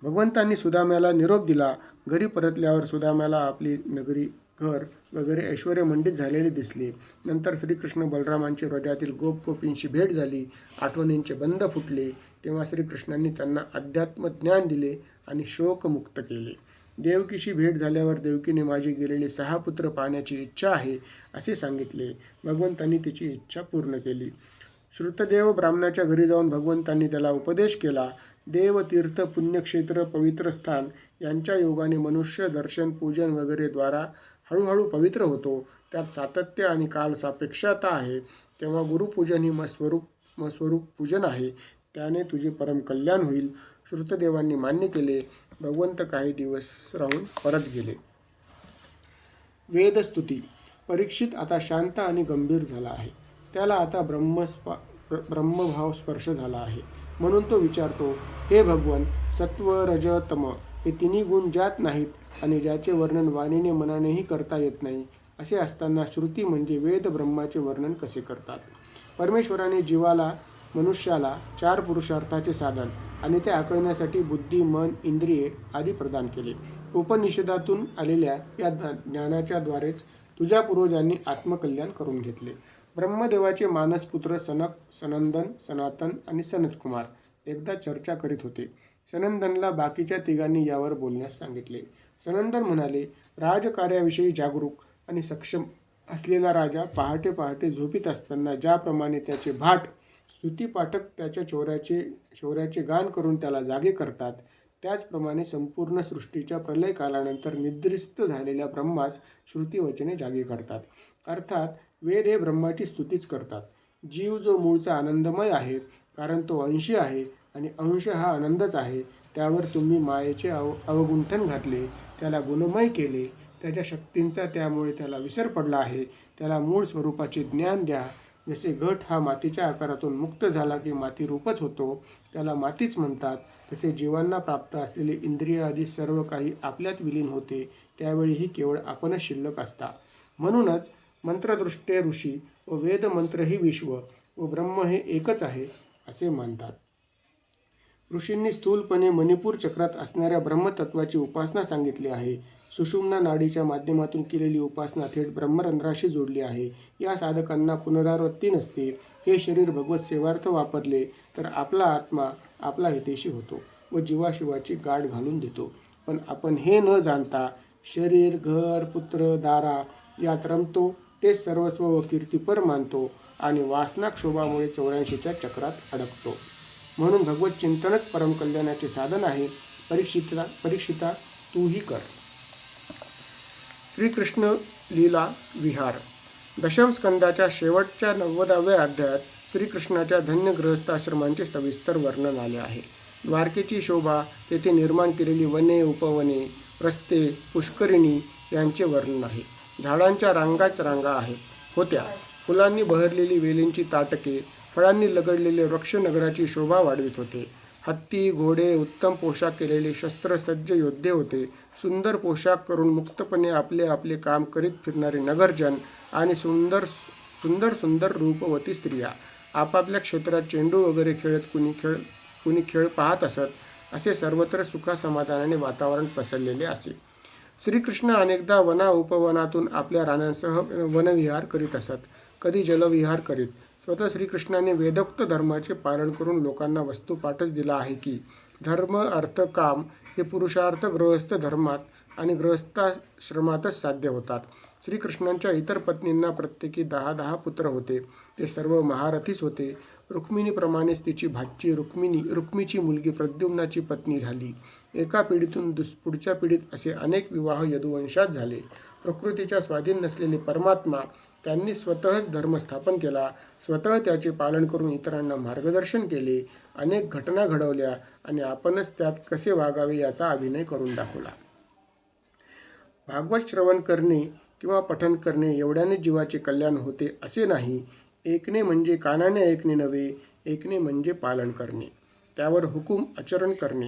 भगवंतांनी सुदाम्याला निरोप दिला. घरी परतल्यावर सुदाम्याला आपली नगरी, घर वगैरे ऐश्वर्यमंडित झालेले दिसले. नंतर श्रीकृष्ण बलरामांची व्रजातील गोपगोपींशी भेट झाली. आठवणींचे बंध फुटले. तेव्हा श्रीकृष्णांनी त्यांना अध्यात्म ज्ञान दिले आणि शोकमुक्त केले. देवकीशी भेट झाल्यावर देवकीने माझी गेलेले 6 पुत्र पाहण्याची इच्छा आहे असे सांगितले. भगवंतांनी तिची इच्छा पूर्ण केली. श्रुतदेव ब्राह्मणाच्या घरी जाऊन भगवंतांनी त्याला उपदेश केला. देव, तीर्थ, पुण्यक्षेत्र, पवित्र स्थान यांच्या योगाने मनुष्य दर्शन, पूजन वगैरे द्वारा हळूहळू पवित्र होतो. त्यात सातत्य आणि काल सापेक्षता आहे. तेव्हा गुरुपूजन ही स्वरूप पूजन आहे. त्याने तुझे परम कल्याण होईल. श्रुतदेवांनी मान्य केले. भगवंत काही दिवस राहून परत गेले. वेदस्तुती. परीक्षित आता शांत आणि गंभीर झाला आहे. त्याला आता ब्रह्मभाव स्पर्श झाला आहे. म्हणून तो विचारतो, हे भगवन, सत्व, रज, तम हे तिन्ही गुण ज्यात नाहीत आणि ज्याचे वर्णन वाणीने मनानेही करता येत नाही, असे असताना श्रुती म्हणजे वेद ब्रह्माचे वर्णन कसे करतात? परमेश्वराने जीवाला, मनुष्याला 4 पुरुषार्थाचे साधन आणि ते आकळण्यासाठी बुद्धी, मन, इंद्रिये आदी प्रदान केले. उपनिषदातून आलेल्या या ज्ञानाच्या द्वारेच तुझ्या पूर्वजांनी आत्मकल्याण करून घेतले. ब्रह्मदेवाचे मानसपुत्र सनक, सनंदन, सनातन आणि सनतकुमार एकदा चर्चा करीत होते. सनंदनला बाकीच्या तिघांनी यावर बोलण्यास सांगितले. सनंदन म्हणाले, राजकार्याविषयी जागरूक आणि सक्षम असलेला राजा पहाटे पहाटे झोपीत असताना ज्याप्रमाणे त्याचे भाट स्तुतीपाठक त्याच्या शौर्याचे गान करून त्याला जागे करतात, त्याचप्रमाणे संपूर्ण सृष्टीच्या प्रलय कालानंतर निद्रिस्त झालेल्या ब्रह्मास श्रुतीवचने जागे करतात. अर्थात वेद हे ब्रह्माची स्तुतीच करतात. जीव जो मूळचा आनंदमय आहे, कारण तो अंशी आहे आणि अंश हा आनंदच आहे, त्यावर तुम्ही मायेचे अवगुंठन घातले, त्याला गुणमय केले. त्याच्या शक्तींचा त्यामुळे त्याला विसर पडला आहे. त्याला मूळ स्वरूपाचे ज्ञान द्या. जसे घट हा मातीच्या आकारातून मुक्त झाला की माती रूपच होतो, त्याला मातीच म्हणतात. तसे जीवांना प्राप्त असलेले इंद्रिय आदी सर्व काही आपल्यात विलीन होते, त्यावेळीही केवळ आपणच शिल्लक असता. म्हणूनच मंत्रदृष्टे ऋषी व वेदमंत्रही विश्व व ब्रह्म हे एकच आहे असे मानतात. ऋषींनी स्थूलपणे मणिपूर चक्रात असणाऱ्या ब्रह्मतत्वाची उपासना सांगितली आहे. सुषुम्ना नाडीच्या माध्यमातून केलेली उपासना थेट ब्रह्मरंध्राशी जोडली आहे. या साधकांना पुनरावृत्ती नसते. हे शरीर भगवत सेवार्थ वापरले तर आपला आत्मा आपला हितेशी होतो व जीवाशिवाची गाठ घालून देतो. पण आपण हे न जाणता शरीर, घर, पुत्र, दारा यात रमतो, ते सर्वस्व व कीर्तिपर मानतो आणि वासनाक्षोभामुळे 84च्या चक्रात अडकतो. म्हणून भगवत चिंतनच परमकल्याणाचे साधन आहे. परीक्षिता तूही कर. श्रीकृष्ण लीला विहार. दशम स्कंदाच्या शेवटच्या 90व्या अध्यायात श्रीकृष्णाच्या धन्य गृहस्थाश्रमांचे सविस्तर वर्णन आले आहे. द्वारकेची शोभा, तेथे निर्माण केलेली वने, उपवने, रस्ते, पुष्करिणी यांचे वर्णन आहे. झाडांच्या रांगाच रांगा होत्या. फुलांनी बहरलेली वेलींची ताटके, फळांनी लगडलेले वृक्ष नगराची शोभा वाढवित होते. हत्ती, घोडे, उत्तम पोशाख केलेले शस्त्रसज्ज योद्धे होते. सुंदर पोशाख करून मुक्तपणे आपले आपले काम करीत फिरणारे नगरजन आणि सुंदर सुंदर रूपवती स्त्रिया आपापल्या क्षेत्रात चेंडू वगैरे खेळत कुणी खेळ पाहत असत. असे सर्वत्र सुखासमाधानाने वातावरण पसरलेले असे. श्रीकृष्ण अनेकदा वना उपवनातून आपल्या राण्यांसह वनविहार करीत असत, कधी जलविहार करीत. स्वतः श्रीकृष्णाने वेदोक्त धर्माचे पालन करून लोकांना वस्तुपाठच दिला आहे की धर्म, अर्थ, काम हे पुरुषार्थ गृहस्थ धर्मात आणि गृहस्थाश्रमातच साध्य होतात. श्रीकृष्णांच्या इतर पत्नींना प्रत्येकी 10 पुत्र होते. ते सर्व महारथीच होते. रुक्मिणीप्रमाणेच तिची भाची रुक्मीची मुलगी प्रद्युम्नाची पत्नी झाली. एका पिढीतून पुढच्या पिढीत असे अनेक विवाह यदुवंशात झाले. प्रकृतीच्या स्वाधीन नसलेले परमात्मा त्यांनी स्वतःच धर्म स्थापन केला. स्वतः त्याचे पालन करून इतरांना मार्गदर्शन केले. अनेक घटना घडवल्या आणि आपणच त्यात कसे वागावे याचा अभिनय करून दाखवला. भागवत श्रवण करणे किंवा पठण करणे एवढ्याने जीवाचे कल्याण होते असे नाही. ऐकणे म्हणजे कानाने ऐकणे नव्हे, ऐकणे म्हणजे पालन करणे, त्यावर हुकूम आचरण करणे.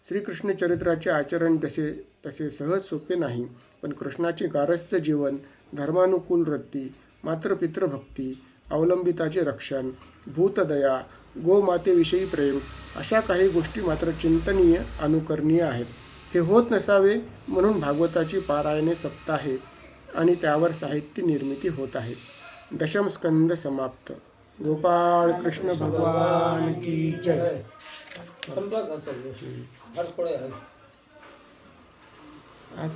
श्रीकृष्ण चरित्राचे आचरण तसे सहज सोपे नाही, पण कृष्णाचे गारस्थ जीवन, धर्मानुकूल वृत्ती, मातृपितृभक्ती, अवलंबिताचे रक्षण, भूतदया, गोमातेविषयी प्रेम अशा काही गोष्टी मात्र चिंतनीय, अनुकरणीय आहेत. हे होत नसावे म्हणून भागवताची पारायणे सप्ताहे आणि त्यावर साहित्य निर्मिती होत आहे. दशम स्कंद समाप्त. गोपाळ कृष्ण भगवान की जय. संपर्क असेल. हर थोडे आज